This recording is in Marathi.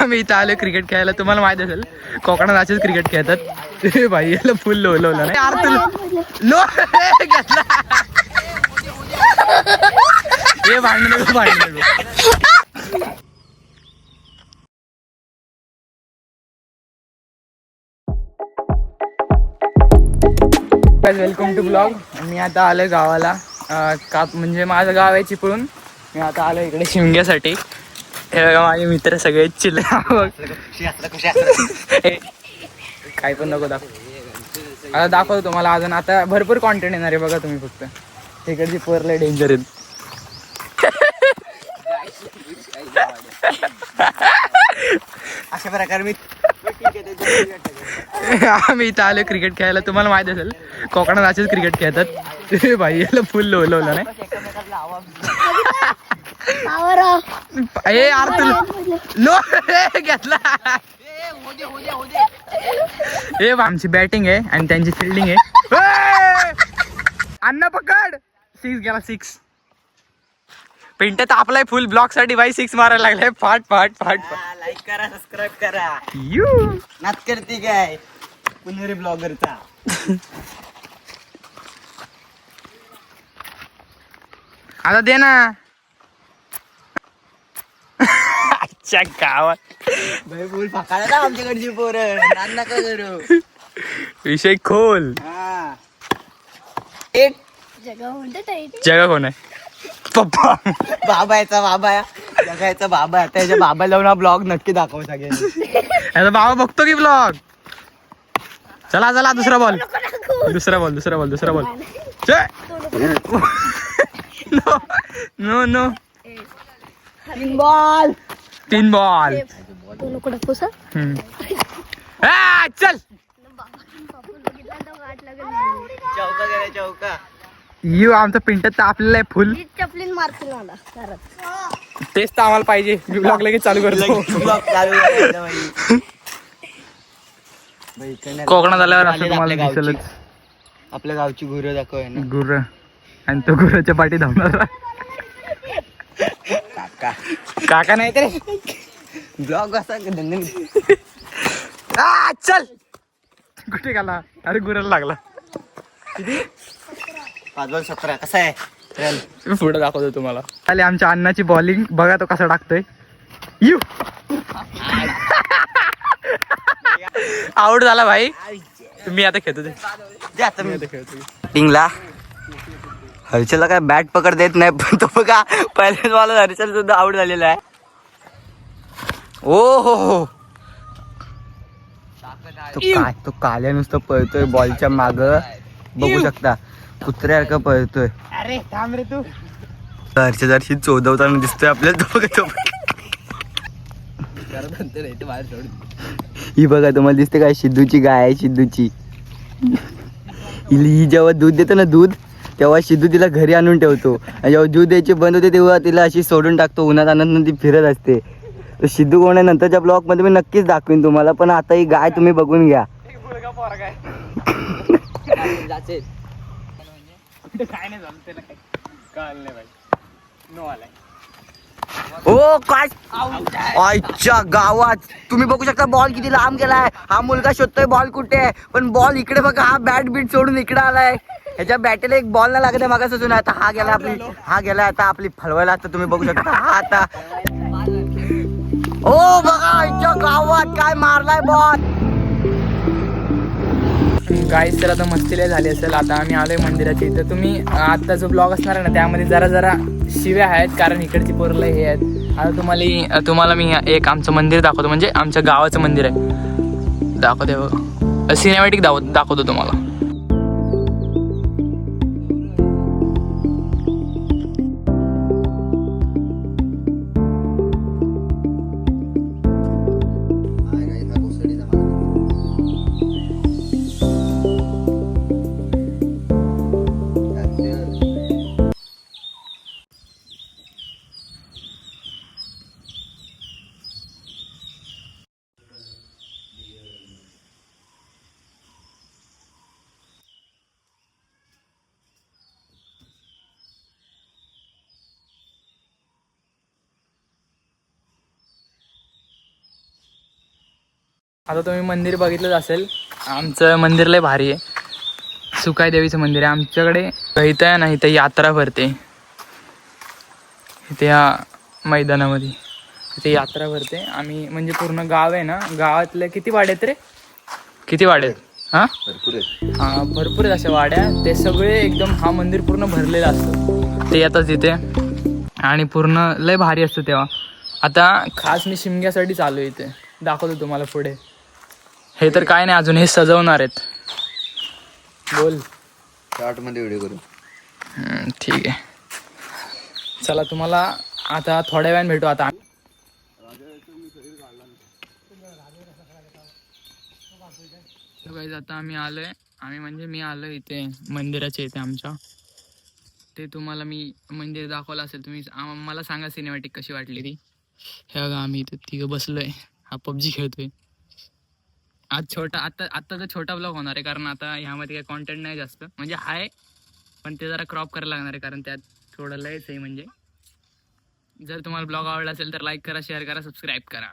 आम्ही इथं आलो क्रिकेट खेळायला. तुम्हाला माहित असेल कोकणात असेच क्रिकेट खेळतात. भाई याला फुल लोवलं नाही यार लो घेतला. हे भांडण नको भांडण नको. Welcome to blog. मी आता आलोय गावाला. म्हणजे माझं गाव आहे चिपळूण. मी आता आलो इकडे शिमग्यासाठी. हे बघा माझे मित्र सगळे चिल्ले. काही पण नको दाखव. आता दाखवतो तुम्हाला अजून. आता भरपूर कॉन्टेंट येणार आहे बघा तुम्ही. फक्त इकडची पोर लय डेंजर आहेत. अशा प्रकारे मी आम्ही इथं आलो क्रिकेट खेळायला. तुम्हाला माहित असेल कोकणात असेच क्रिकेट खेळतात. भाई याला फुल लोवलं नाही. हे यार लो घेतला. हे आमची बॅटिंग आहे आणि त्यांची फिल्डिंग आहे. अण्णा पकड. 6 गेला 6. पिंट तापलाय फुल ब्लॉक साठी. बाई 6 मारायला लागलाय. फाट फाट फाट. लाईक करा, सबस्क्राईब करा. यू नाच करते काय पुणेरी ब्लॉगरचा. आता दे ना. अच्छा गावात भाई फुल फकाळा ना आमच्याकडची पोरं. नाद नका करू. विषय खोल. हा जगा म्हणते जगा कोण आहे? पप्पा. बाबाचा बाबा जगायचा बाबा. त्याच्या बाबा लावून हा ब्लॉग नक्की दाखव सगळ्यांनी. आता बाबा बघतो की ब्लॉग. चला चला दुसरा बॉल. दुसरा बॉल दुसरा बॉल दुसरा ball. No no no. 3 ball 3 ball. चल. चौका गेला चौका. यू आमचा पिंट तापलेला आहे फुल. चपलीन मारतील मला घरात. तेच तर आम्हाला पाहिजे. मी ब्लॉग लगेच चालू करतो. ब्लॉग चालू करायचा भाई. भाई इकडनं कोकणात आल्यावर असं आपल्या तुम्हाला गावची- दिसेलच. आपल्या गावची गुरं दाखव ना. गुर्र आणि तो गुर्राच्या पाठी धावणार. काका काका नाही तर ब्लॉग असा चल. कुठे गेला? अरे गुर्राला लागला. 5 बॉल 17. कसा आहे रन? मी पुढे दाखवतो तुम्हाला. आले आमच्या अण्णाची बॉलिंग बघा तो कसा टाकतोय. यू आउट झाला भाई. मी आता खेळतो टिंगला हर्षलला काय बॅट पकड देत नाही. पण तो बघा पहिल्याच मला हर्षल सुद्धा आउट झालेला आहे. ओ हो तो काल्या नुसतं पळतोय बॉलच्या माग. बघू शकता कुत्र्यासारखं पळतोय. अरे थांब रे तू. हर्षल चोदवताना दिसतोय आपल्याला. तो बघा ही बघा तुम्हाला दिसते काय सिद्धूची गाय आहे. सिद्धूची ही जेव्हा दूध देतो ना दूध तेव्हा सिद्धू तिला घरी आणून ठेवतो. आणि जेव्हा दूध द्यायची बंद होते तेव्हा तिला अशी सोडून टाकतो. उन्हात आणत ती फिरत असते. तर सिद्धू कोण आहे नंतरच्या ब्लॉग मध्ये मी नक्कीच दाखवीन तुम्हाला. पण आता ही गाय तुम्ही बघून घ्या. ओ काय आईच्या गावात तुम्ही बघू शकता बॉल किती लांब गेलाय. हा मुलगा शोधतोय बॉल कुठे आहे. पण बॉल इकडे बघा. हा बॅट बीट सोडून इकडे आलाय. ह्याच्या बॅटेला एक बॉल नाही लागत आहे मागासून. आता हा गेला आता आपली फलवायला. आता तुम्ही बघू शकता हा आता. ओ बघा आईच्या गावात काय मारलाय बॉल. गाईस तर आता मस्तीला झाली असेल. आता आम्ही आलोय मंदिराच्या इथं. तुम्ही आता जो ब्लॉग असणार आहे ना त्यामध्ये जरा शिव्या आहेत कारण इकडची पोरलं हे आहेत. आता तुम्हाला मी एक आमचं मंदिर दाखवतो. म्हणजे आमच्या गावाचं मंदिर आहे. दाखवते बघा. सिनेमॅटिक दाखवतो तुम्हाला. आता तुम्ही मंदिर बघितलंच असेल, आमचं मंदिर लय भारी आहे. सुकाई देवीचं मंदिर आहे आमच्याकडे. इथं आहे ना, इथं यात्रा भरते. इथे या मैदानामध्ये इथे यात्रा भरते. आम्ही म्हणजे पूर्ण गाव आहे ना, गावातले किती वाड्या आहेत रे? किती वाड्या आहेत? हां हां, भरपूर आहेत अशा वाड्या. ते सगळे एकदम हा मंदिर पूर्ण भरलेलं असतं. ते येतात तिथे आणि पूर्ण लय भारी असतं तेव्हा. आता खास मी शिमग्यासाठी चालू आहे इथे, दाखवतो तुम्हाला पुढे. हे तर काय नाही, अजून हे सजवणार आहेत. बोल. मध्ये व्हिडिओ करू. ठीक आहे, चला तुम्हाला आता थोड्या वेळाने भेटू. आता आता आम्ही आलोय, म्हणजे मी आलो इथे मंदिराच्या इथे आमच्या. ते तुम्हाला मी मंदिर दाखवलं असेल, तुम्ही मला सांगा सिनेमॅटिक कशी वाटली ती. हे बघा आम्ही इथे तिघं बसलोय, हा PUBG खेळतोय. आज आत्ताचा छोटा ब्लॉग होणार आहे, कारण आता ह्यामध्ये काही कॉन्टेंट नाही जास्त, म्हणजे आहे पण ते जरा क्रॉप करायला लागणार आहे, कारण त्यात थोडं लयच आहे. म्हणजे जर तुम्हाला ब्लॉग आवडला असेल तर लाईक करा, शेअर करा, सबस्क्राईब करा.